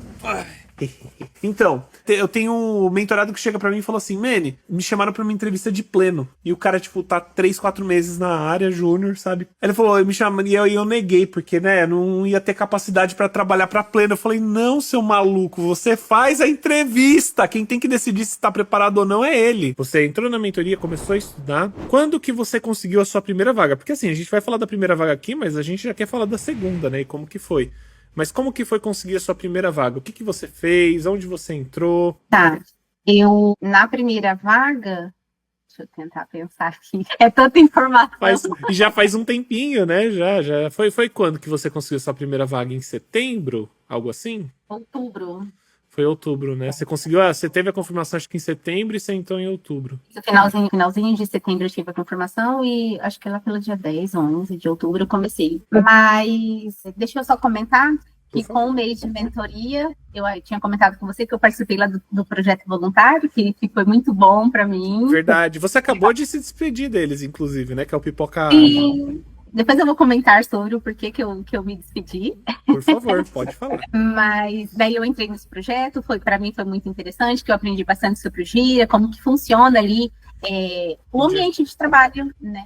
Então, eu tenho um mentorado que chega pra mim e falou assim, Manny, me chamaram pra uma entrevista de pleno. E o cara, tipo, tá 3, 4 meses na área, júnior, sabe? Aí ele falou, me chamaram, e eu neguei, porque, né, não ia ter capacidade pra trabalhar pra pleno. Eu falei, não, seu maluco, você faz a entrevista. Quem tem que decidir se tá preparado ou não é ele. Você entrou na mentoria, começou a estudar. Quando que você conseguiu a sua primeira vaga? Porque assim, a gente vai falar da primeira vaga aqui, mas a gente já quer falar da segunda, né? E como que foi. Mas como que foi conseguir a sua primeira vaga? O que que você fez? Onde você entrou? Tá. Eu, na primeira vaga, deixa eu tentar pensar aqui. É tanta informação. E já faz um tempinho, né? Já. Foi quando que você conseguiu a sua primeira vaga? Em setembro? Algo assim? Outubro. Foi outubro, né? Você conseguiu, você teve a confirmação acho que em setembro e você entrou em outubro. No finalzinho de setembro eu tive a confirmação e acho que lá pelo dia 10 ou 11 de outubro eu comecei. Mas deixa eu só comentar que com o mês de mentoria, eu tinha comentado com você que eu participei lá do projeto voluntário, que foi muito bom para mim. Verdade. Você acabou de se despedir deles, inclusive, né? Que é o Pipoca. E depois eu vou comentar sobre o porquê que eu me despedi. Por favor, pode falar. Mas daí eu entrei nesse projeto, para mim foi muito interessante, que eu aprendi bastante sobre o Gira, como que funciona ali o ambiente de trabalho, né?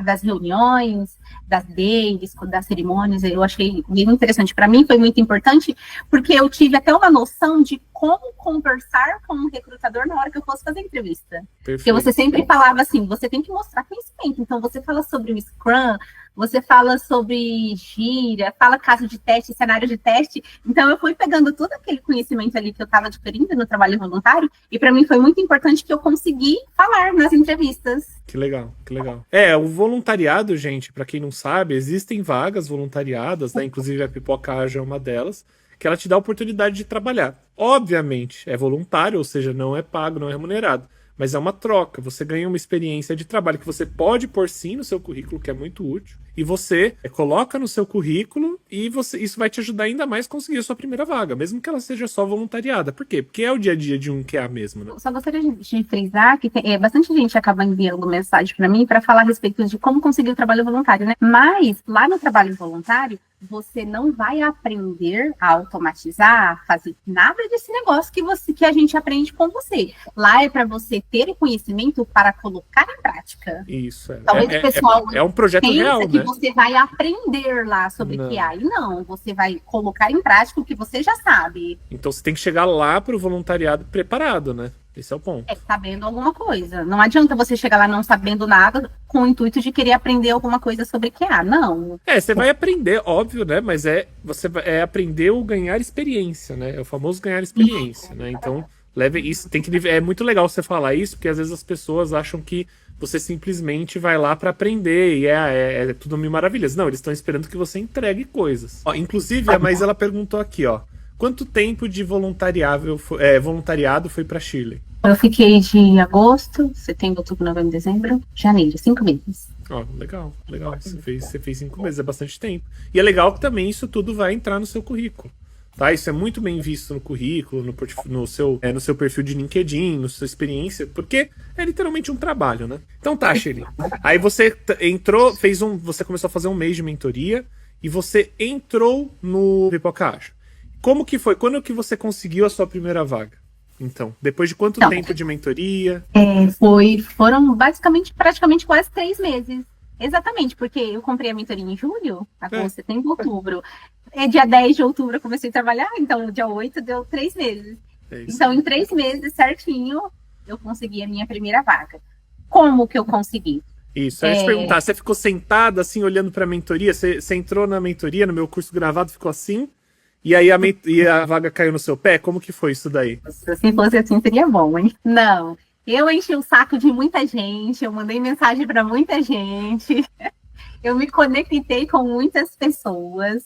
Das reuniões, das dailies, das cerimônias, eu achei bem interessante. Para mim foi muito importante, porque eu tive até uma noção de como conversar com um recrutador na hora que eu fosse fazer entrevista. Perfeito. Porque você sempre falava assim, você tem que mostrar conhecimento. Então você fala sobre o Scrum, você fala sobre Gira, fala caso de teste, cenário de teste. Então eu fui pegando todo aquele conhecimento ali que eu estava adquirindo no trabalho voluntário, e para mim foi muito importante que eu consegui falar nas entrevistas. Que legal, que legal. O voluntariado, gente, para quem não sabe, existem vagas voluntariadas, né? Inclusive a Pipoca Ágil é uma delas, que ela te dá a oportunidade de trabalhar. Obviamente, é voluntário, ou seja, não é pago, não é remunerado. Mas é uma troca, você ganha uma experiência de trabalho que você pode pôr sim no seu currículo, que é muito útil, e você coloca no seu currículo e isso vai te ajudar ainda mais a conseguir a sua primeira vaga, mesmo que ela seja só voluntariada. Por quê? Porque é o dia a dia de um QA mesmo, né? Só gostaria de frisar que bastante gente acaba enviando mensagem para mim para falar a respeito de como conseguir o trabalho voluntário, né? Mas lá no trabalho voluntário, você não vai aprender a automatizar, fazer nada desse negócio que a gente aprende com você. Lá é para você ter o conhecimento para colocar em prática. Isso. Talvez o pessoal é um projeto real, que né? você vai aprender lá sobre QA. E não, você vai colocar em prática o que você já sabe. Então você tem que chegar lá para o voluntariado preparado, né? Esse é o ponto. Sabendo alguma coisa. Não adianta você chegar lá não sabendo nada com o intuito de querer aprender alguma coisa sobre QA, não. Você vai aprender, óbvio, né? Mas você vai aprender ou ganhar experiência, né? É o famoso ganhar experiência, né? Então, leve isso, é muito legal você falar isso, porque às vezes as pessoas acham que você simplesmente vai lá para aprender e é tudo mil maravilhas. Não, eles estão esperando que você entregue coisas. Inclusive, a Maísa, ela perguntou aqui, quanto tempo de voluntariado foi para Shirley? Eu fiquei de agosto, setembro, outubro, novembro, dezembro, janeiro, 5 meses. Legal. Você fez 5 meses, é bastante tempo. E é legal que também isso tudo vai entrar no seu currículo. Tá? Isso é muito bem visto no currículo, no seu perfil de LinkedIn, na sua experiência, porque é literalmente um trabalho, né? Então tá, Shirley. Aí você entrou, você começou a fazer um mês de mentoria e você entrou no Pipoca Ágil. Como que foi? Quando que você conseguiu a sua primeira vaga? Então, depois de quanto tempo de mentoria? Foram praticamente quase 3 meses. Exatamente, porque eu comprei a mentoria em julho, agosto, setembro, outubro. Dia 10 de outubro eu comecei a trabalhar, então dia 8 deu 3 meses. Então, em 3 meses, certinho, eu consegui a minha primeira vaga. Como que eu consegui? Isso, eu ia te perguntar, você ficou sentada assim, olhando para a mentoria? Você entrou na mentoria, no meu curso gravado, ficou assim? E aí a vaga caiu no seu pé? Como que foi isso daí? Se fosse assim, seria bom, hein? Não. Eu enchi o saco de muita gente, eu mandei mensagem para muita gente, eu me conectei com muitas pessoas,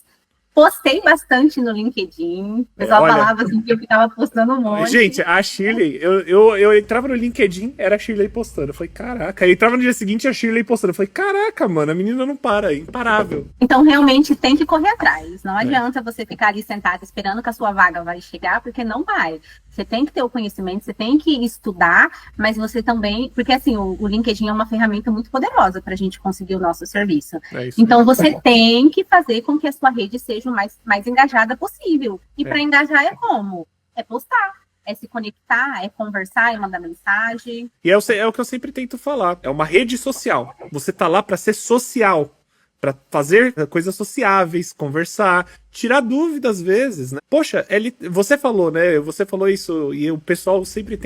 postei bastante no LinkedIn, o pessoal falava assim que eu ficava postando um monte. Gente, a Shirley, eu entrava no LinkedIn, era a Shirley postando, eu falei, caraca. Eu entrava no dia seguinte, a Shirley postando, eu falei, caraca, mano, a menina não para, é imparável. Então, realmente, tem que correr atrás, não adianta você ficar ali sentado esperando que a sua vaga vai chegar, porque não vai. Você tem que ter o conhecimento, você tem que estudar, mas você também, porque assim, o LinkedIn é uma ferramenta muito poderosa para a gente conseguir o nosso serviço. Então, você tem que fazer com que a sua rede seja o mais engajada possível. E para engajar é como? é postar, é se conectar, é conversar, é mandar mensagem. E é o que eu sempre tento falar. É uma rede social. Você tá lá pra ser social. Pra fazer coisas sociáveis, conversar, tirar dúvidas às vezes, né? Poxa, você falou, né? Você falou isso e o pessoal sempre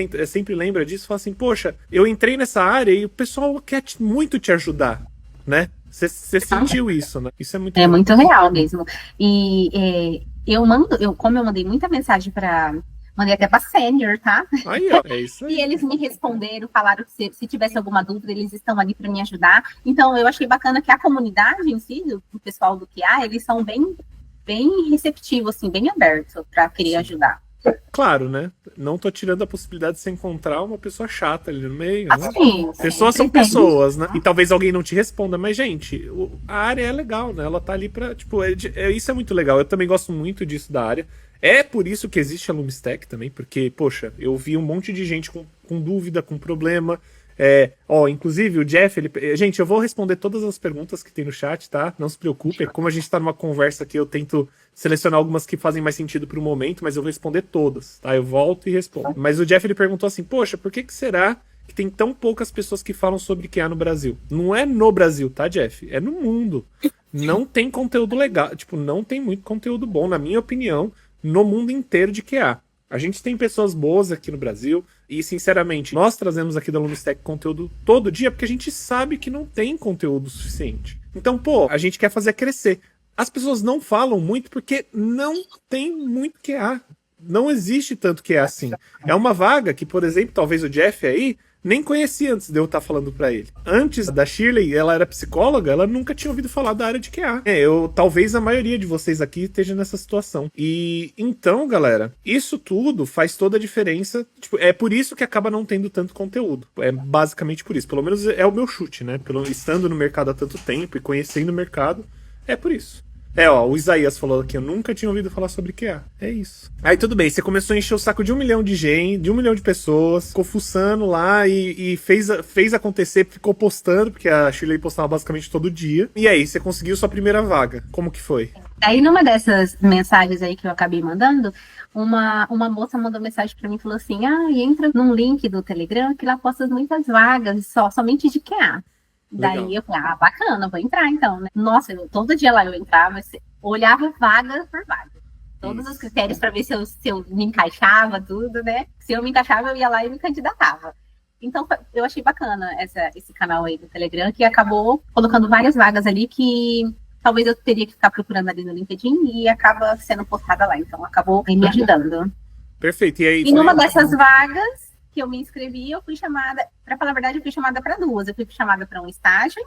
lembra disso, fala assim, poxa, eu entrei nessa área e o pessoal quer muito te ajudar, né? Você sentiu isso, né? Isso é muito real. Muito real mesmo. E como eu mandei muita mensagem mandei até pra sênior, tá? Aí, ó, é isso aí. E eles me responderam, falaram que se tivesse alguma dúvida, eles estão ali para me ajudar. Então, eu achei bacana que a comunidade em si, do pessoal do QA, eles são bem receptivos, assim, bem abertos para querer ajudar. Claro, né? Não tô tirando a possibilidade de você encontrar uma pessoa chata ali no meio, né? Sim, pessoas são pessoas, né? E talvez alguém não te responda, mas, gente, a área é legal, né? Ela tá ali pra, tipo, isso é muito legal. Eu também gosto muito disso da área. É por isso que existe a Lumistech também, porque, poxa, eu vi um monte de gente com dúvida, com problema. Inclusive o Jeff, gente, eu vou responder todas as perguntas que tem no chat, tá? Não se preocupe, como a gente tá numa conversa aqui, eu tento selecionar algumas que fazem mais sentido pro momento, mas eu vou responder todas, tá? Eu volto e respondo. Mas o Jeff, ele perguntou assim, poxa, por que será que tem tão poucas pessoas que falam sobre QA no Brasil? Não é no Brasil, tá, Jeff? É no mundo. Não tem conteúdo legal, tipo, não tem muito conteúdo bom, na minha opinião, no mundo inteiro de QA. A gente tem pessoas boas aqui no Brasil e, sinceramente, nós trazemos aqui da Lumistech conteúdo todo dia porque a gente sabe que não tem conteúdo suficiente. Então, pô, a gente quer fazer crescer. As pessoas não falam muito porque não tem muito QA. Não existe tanto QA assim. É uma vaga que, por exemplo, talvez o Jeff aí nem conhecia antes de eu estar falando pra ele. Antes da Shirley, ela era psicóloga, ela nunca tinha ouvido falar da área de QA. Talvez a maioria de vocês aqui esteja nessa situação. E então, galera, isso tudo faz toda a diferença. Tipo, é por isso que acaba não tendo tanto conteúdo. É basicamente por isso. Pelo menos é o meu chute, né? Estando no mercado há tanto tempo e conhecendo o mercado, é por isso. O Isaías falou aqui, eu nunca tinha ouvido falar sobre QA. É isso. Aí tudo bem, você começou a encher o saco de 1 milhão de gente, de 1 milhão de pessoas, ficou fuçando lá e fez acontecer, ficou postando, porque a Shirley postava basicamente todo dia. E aí, você conseguiu sua primeira vaga. Como que foi? Aí, numa dessas mensagens aí que eu acabei mandando, uma moça mandou mensagem pra mim e falou assim, entra num link do Telegram que lá posta muitas vagas, somente de QA. Legal. Daí eu falei, bacana, vou entrar então, né? Nossa, todo dia lá eu entrava, olhava vaga por vaga. Todos os critérios para ver se eu me encaixava, tudo, né? Se eu me encaixava, eu ia lá e me candidatava. Então, eu achei bacana esse canal aí do Telegram, que acabou colocando várias vagas ali que talvez eu teria que ficar procurando ali no LinkedIn e acaba sendo postada lá. Então, acabou me ajudando. Perfeito. E numa dessas vagas que eu me inscrevi, eu fui chamada, para falar a verdade, eu fui chamada para duas. Eu fui chamada para um estágio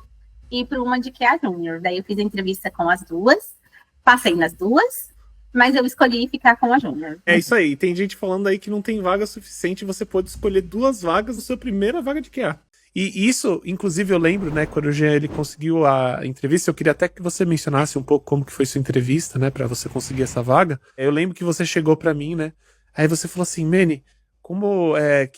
e para uma de QA Júnior. Daí eu fiz a entrevista com as duas, passei nas duas, mas eu escolhi ficar com a Júnior. É isso aí. Tem gente falando aí que não tem vaga suficiente, você pode escolher 2 vagas na sua primeira vaga de QA. E isso, inclusive, eu lembro, né, quando o Jean ele conseguiu a entrevista, eu queria até que você mencionasse um pouco como que foi sua entrevista, né, para você conseguir essa vaga. Eu lembro que você chegou para mim, né, aí você falou assim, Manny, como,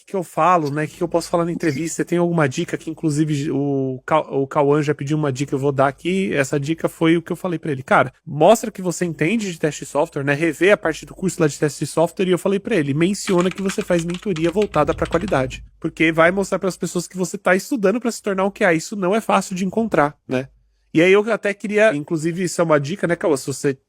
que eu falo, né, que eu posso falar na entrevista, você tem alguma dica que, inclusive, o Cauã já pediu uma dica, eu vou dar aqui, essa dica foi o que eu falei pra ele, cara, mostra que você entende de teste de software, né, rever a parte do curso lá de teste de software, e eu falei pra ele, menciona que você faz mentoria voltada pra qualidade, porque vai mostrar pras pessoas que você tá estudando pra se tornar o que é, isso não é fácil de encontrar, né. E aí eu até queria, inclusive isso é uma dica, né, Cauã, se você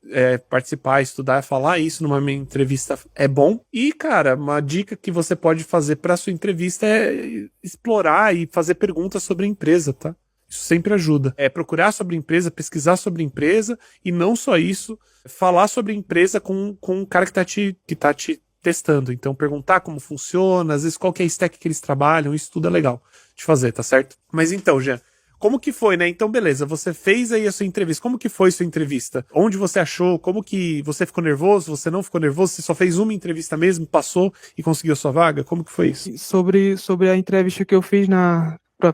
participar, estudar, falar isso numa minha entrevista é bom. E, cara, uma dica que você pode fazer pra sua entrevista é explorar e fazer perguntas sobre a empresa, tá? Isso sempre ajuda. É procurar sobre a empresa, pesquisar sobre a empresa e não só isso, falar sobre a empresa com o cara que tá te testando. Então perguntar como funciona, às vezes qual que é a stack que eles trabalham, isso tudo é legal de fazer, tá certo? Mas então, Jean, como que foi, né? Então, beleza, você fez aí a sua entrevista. Como que foi sua entrevista? Onde você achou? Como que você ficou nervoso? Você não ficou nervoso? Você só fez uma entrevista mesmo, passou e conseguiu a sua vaga? Como que foi isso? Sobre a entrevista que eu fiz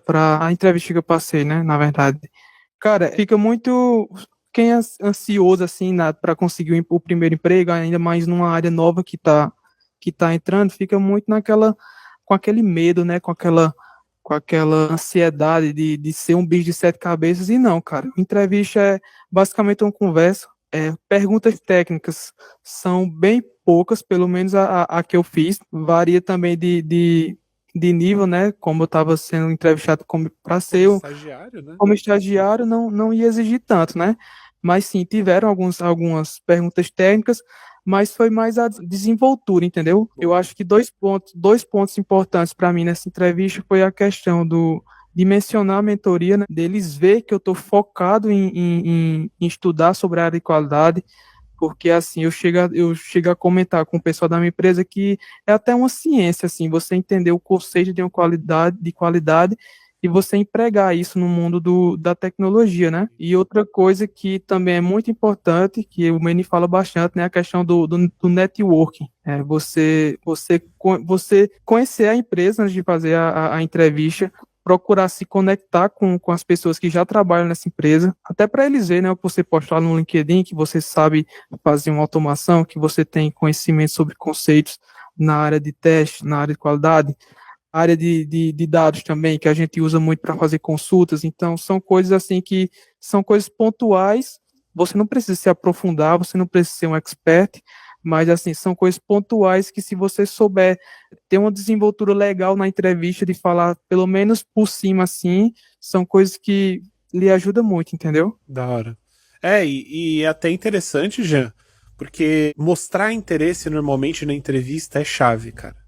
pra a entrevista que eu passei, né? Na verdade. Cara, fica muito... Quem é ansioso, assim, pra conseguir o primeiro emprego, ainda mais numa área nova que tá entrando, fica muito com aquele medo, né? Com aquela ansiedade de ser um bicho de 7 cabeças, e não, cara, entrevista é basicamente uma conversa, perguntas técnicas são bem poucas, pelo menos a que eu fiz. Varia também de nível, né? Como eu estava sendo entrevistado para ser Estagiário, né? como estagiário, não ia exigir tanto, né? Mas sim, tiveram algumas perguntas técnicas, mas foi mais a desenvoltura, entendeu? Eu acho que dois pontos importantes para mim nessa entrevista foi a questão de mencionar a mentoria, né? Deles ver que eu estou focado em estudar sobre a área de qualidade, porque assim, eu chego a comentar com o pessoal da minha empresa que é até uma ciência, assim, você entender o conceito de uma qualidade e você empregar isso no mundo da tecnologia, né? E outra coisa que também é muito importante, que o Meni fala bastante, né? A questão do networking. Você conhecer a empresa antes de fazer a entrevista, procurar se conectar com as pessoas que já trabalham nessa empresa, até para eles verem, né, o que você posta lá no LinkedIn, que você sabe fazer uma automação, que você tem conhecimento sobre conceitos na área de teste, na área de qualidade, área de dados também, que a gente usa muito para fazer consultas. Então, são coisas assim que são coisas pontuais, você não precisa se aprofundar, você não precisa ser um expert, mas assim, são coisas pontuais que se você souber ter uma desenvoltura legal na entrevista, de falar pelo menos por cima assim, são coisas que lhe ajudam muito, entendeu? Da hora. E é até interessante, Jean, porque mostrar interesse normalmente na entrevista é chave, cara.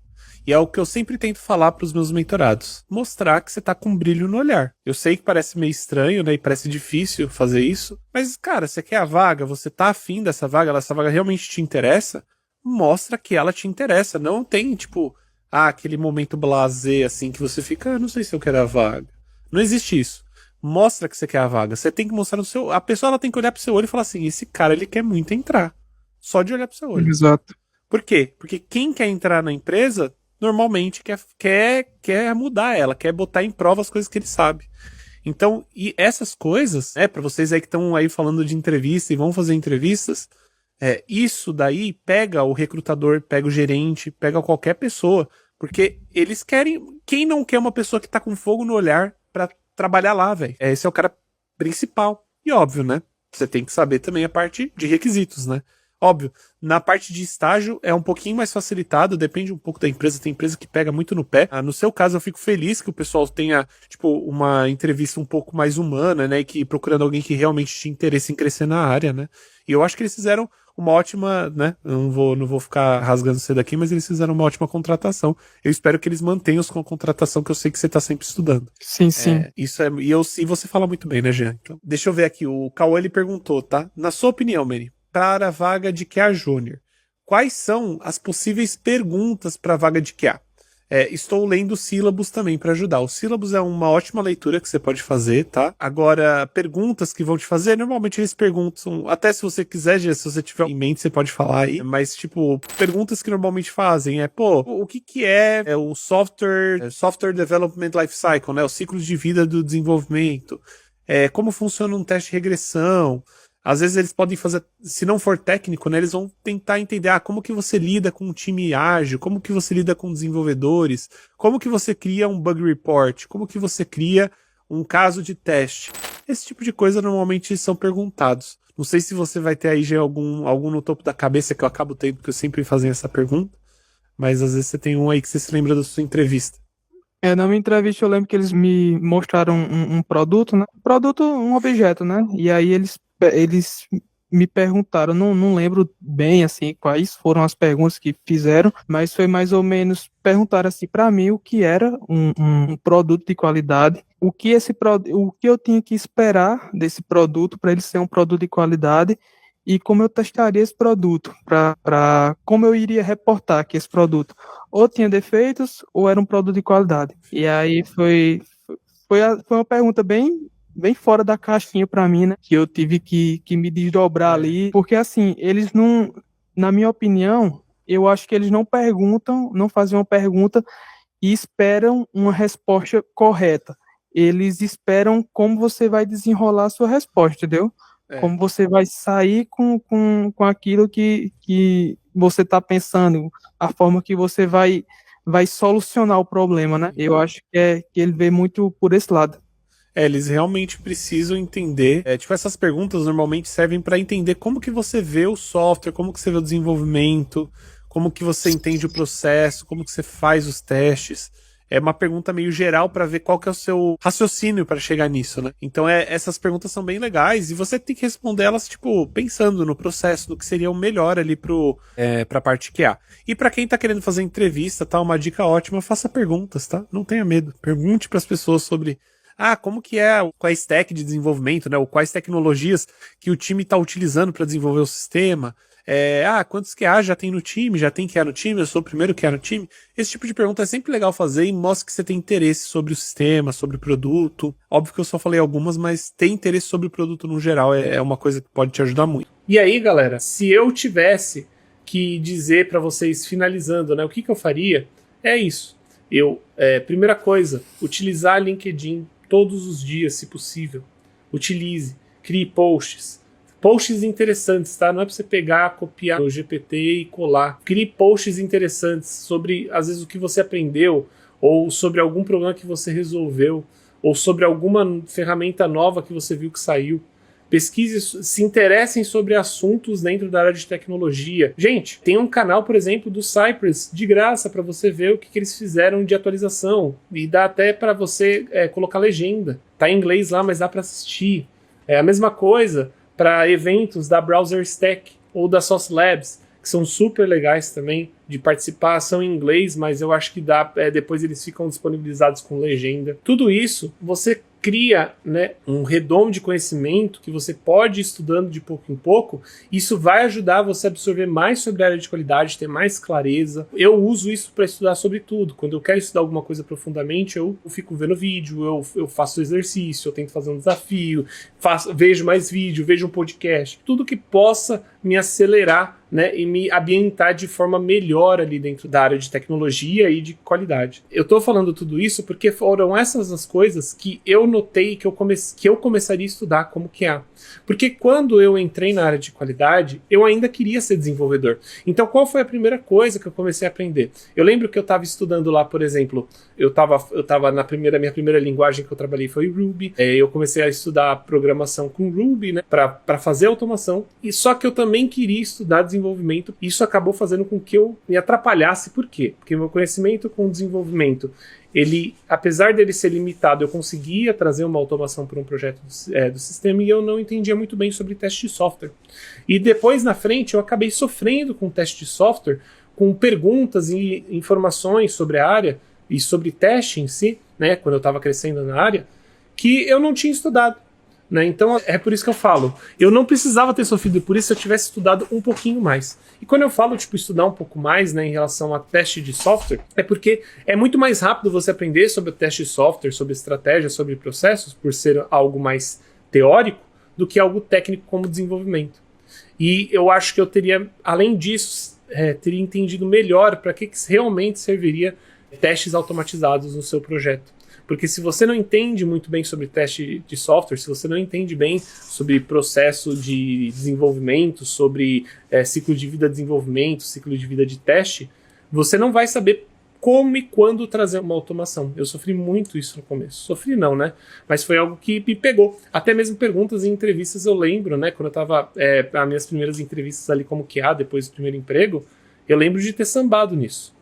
E é o que eu sempre tento falar pros meus mentorados. Mostrar que você tá com brilho no olhar. Eu sei que parece meio estranho, né? E parece difícil fazer isso. Mas, cara, você quer a vaga, você tá afim dessa vaga, essa vaga realmente te interessa, mostra que ela te interessa. Não tem, tipo, aquele momento blasé, assim, que você fica, não sei se eu quero a vaga. Não existe isso. Mostra que você quer a vaga. Você tem que mostrar no seu... A pessoa, ela tem que olhar pro seu olho e falar assim, esse cara, ele quer muito entrar. Só de olhar pro seu olho. Exato. Por quê? Porque quem quer entrar na empresa normalmente quer mudar ela, quer botar em prova as coisas que ele sabe. Então, e essas coisas, para vocês aí que estão aí falando de entrevista e vão fazer entrevistas, isso daí pega o recrutador, pega o gerente, pega qualquer pessoa, porque eles querem, quem não quer uma pessoa que tá com fogo no olhar pra trabalhar lá, velho? Esse é o cara principal. E óbvio, né? Você tem que saber também a parte de requisitos, né? Óbvio, na parte de estágio é um pouquinho mais facilitado, depende um pouco da empresa, tem empresa que pega muito no pé. No seu caso, eu fico feliz que o pessoal tenha, tipo, uma entrevista um pouco mais humana, né, e que procurando alguém que realmente tinha interesse em crescer na área, né. E eu acho que eles fizeram uma ótima, né, eu não vou ficar rasgando cedo aqui, mas eles fizeram uma ótima contratação. Eu espero que eles mantenham com a contratação, que eu sei que você tá sempre estudando. Sim, sim. E você fala muito bem, né, Jean? Então, deixa eu ver aqui, o Cauã, ele perguntou, tá? Na sua opinião, Manny, para a vaga de QA Júnior, quais são as possíveis perguntas para a vaga de QA? Estou lendo o sílabus também para ajudar. O sílabus é uma ótima leitura que você pode fazer, tá? Agora, perguntas que vão te fazer, normalmente eles perguntam, até se você quiser, se você tiver em mente, você pode falar aí, mas, tipo, perguntas que normalmente fazem o que é o Software Development Life Cycle, né? O ciclo de vida do desenvolvimento, como funciona um teste de regressão. Às vezes eles podem fazer, se não for técnico, né, eles vão tentar entender como que você lida com um time ágil, como que você lida com desenvolvedores, como que você cria um bug report, como que você cria um caso de teste. Esse tipo de coisa normalmente são perguntados. Não sei se você vai ter aí já algum no topo da cabeça, que eu acabo tendo, porque eu sempre fazem essa pergunta, mas às vezes você tem um aí que você se lembra da sua entrevista. Na minha entrevista eu lembro que eles me mostraram um produto, né? Um objeto, né? E aí eles me perguntaram, não lembro bem assim quais foram as perguntas que fizeram, mas foi mais ou menos perguntar assim para mim o que era um produto de qualidade, o que eu tinha que esperar desse produto para ele ser um produto de qualidade e como eu testaria esse produto, para como eu iria reportar que esse produto ou tinha defeitos ou era um produto de qualidade. E aí foi uma pergunta bem fora da caixinha para mim, né? Que eu tive que me desdobrar ali, porque assim, eles não, na minha opinião, eu acho que eles não fazem uma pergunta e esperam uma resposta correta. Eles esperam como você vai desenrolar a sua resposta, entendeu? Como você vai sair com aquilo que você está pensando, a forma que você vai solucionar o problema, né? Eu acho que ele vê muito por esse lado. Eles realmente precisam entender. Tipo, essas perguntas normalmente servem para entender como que você vê o software, como que você vê o desenvolvimento, como que você entende o processo, como que você faz os testes. É uma pergunta meio geral para ver qual que é o seu raciocínio para chegar nisso, né? Então essas perguntas são bem legais e você tem que responder elas, tipo, pensando no processo, no que seria o melhor ali pra parte QA. E para quem tá querendo fazer entrevista, tá? Uma dica ótima, faça perguntas, tá? Não tenha medo. Pergunte para as pessoas sobre como que é, qual é a stack de desenvolvimento, né? Ou quais tecnologias que o time está utilizando para desenvolver o sistema. Quantos QA já tem no time? Já tem QA no time? Eu sou o primeiro QA no time? Esse tipo de pergunta é sempre legal fazer e mostra que você tem interesse sobre o sistema, sobre o produto. Óbvio que eu só falei algumas, mas ter interesse sobre o produto no geral é uma coisa que pode te ajudar muito. E aí, galera, se eu tivesse que dizer para vocês, finalizando, né, o que eu faria, é isso. Primeira coisa, utilizar LinkedIn todos os dias, se possível. Utilize, crie posts interessantes, tá? Não é pra você pegar, copiar o GPT e colar. Crie posts interessantes sobre, às vezes, o que você aprendeu, ou sobre algum problema que você resolveu, ou sobre alguma ferramenta nova que você viu que saiu. Pesquise, se interessem sobre assuntos dentro da área de tecnologia. Gente, tem um canal, por exemplo, do Cypress, de graça, para você ver o que eles fizeram de atualização. E dá até para você colocar legenda. Tá em inglês lá, mas dá para assistir. É a mesma coisa para eventos da Browser Stack ou da Sauce Labs, que são super legais também de participar, são em inglês, mas eu acho que depois eles ficam disponibilizados com legenda. Tudo isso, você cria, né, um redondo de conhecimento que você pode ir estudando de pouco em pouco. Isso vai ajudar você a absorver mais sobre a área de qualidade, ter mais clareza. Eu uso isso para estudar sobre tudo. Quando eu quero estudar alguma coisa profundamente, eu fico vendo vídeo, eu faço exercício, eu tento fazer um desafio, vejo mais vídeo, vejo um podcast. Tudo que possa me acelerar, né, e me ambientar de forma melhor ali dentro da área de tecnologia e de qualidade. Eu tô falando tudo isso porque foram essas as coisas que eu notei que eu começaria a estudar como QA. Porque quando eu entrei na área de qualidade, eu ainda queria ser desenvolvedor. Então qual foi a primeira coisa que eu comecei a aprender? Eu lembro que eu estava estudando lá, por exemplo, eu tava minha primeira linguagem que eu trabalhei foi Ruby. Eu comecei a estudar programação com Ruby, né, para fazer automação. E só que eu também queria estudar desenvolvimento. Isso acabou fazendo com que eu me atrapalhasse. Por quê? Porque meu conhecimento com desenvolvimento, apesar dele ser limitado, eu conseguia trazer uma automação para um projeto do sistema e eu não entendia muito bem sobre teste de software. E depois, na frente, eu acabei sofrendo com teste de software, com perguntas e informações sobre a área e sobre teste em si, né, quando eu estava crescendo na área, que eu não tinha estudado. Né? Então é por isso que eu falo, eu não precisava ter sofrido por isso se eu tivesse estudado um pouquinho mais. E quando eu falo, estudar um pouco mais, né, em relação a teste de software, é porque é muito mais rápido você aprender sobre o teste de software, sobre estratégia, sobre processos, por ser algo mais teórico, do que algo técnico como desenvolvimento. E eu acho que eu teria, além disso, teria entendido melhor para que realmente serviria testes automatizados no seu projeto. Porque se você não entende muito bem sobre teste de software, se você não entende bem sobre processo de desenvolvimento, sobre ciclo de vida de desenvolvimento, ciclo de vida de teste, você não vai saber como e quando trazer uma automação. Eu sofri muito isso no começo. Sofri não, né? Mas foi algo que me pegou. Até mesmo perguntas em entrevistas eu lembro, né? Quando eu estava as minhas primeiras entrevistas ali como QA, depois do primeiro emprego, eu lembro de ter sambado nisso.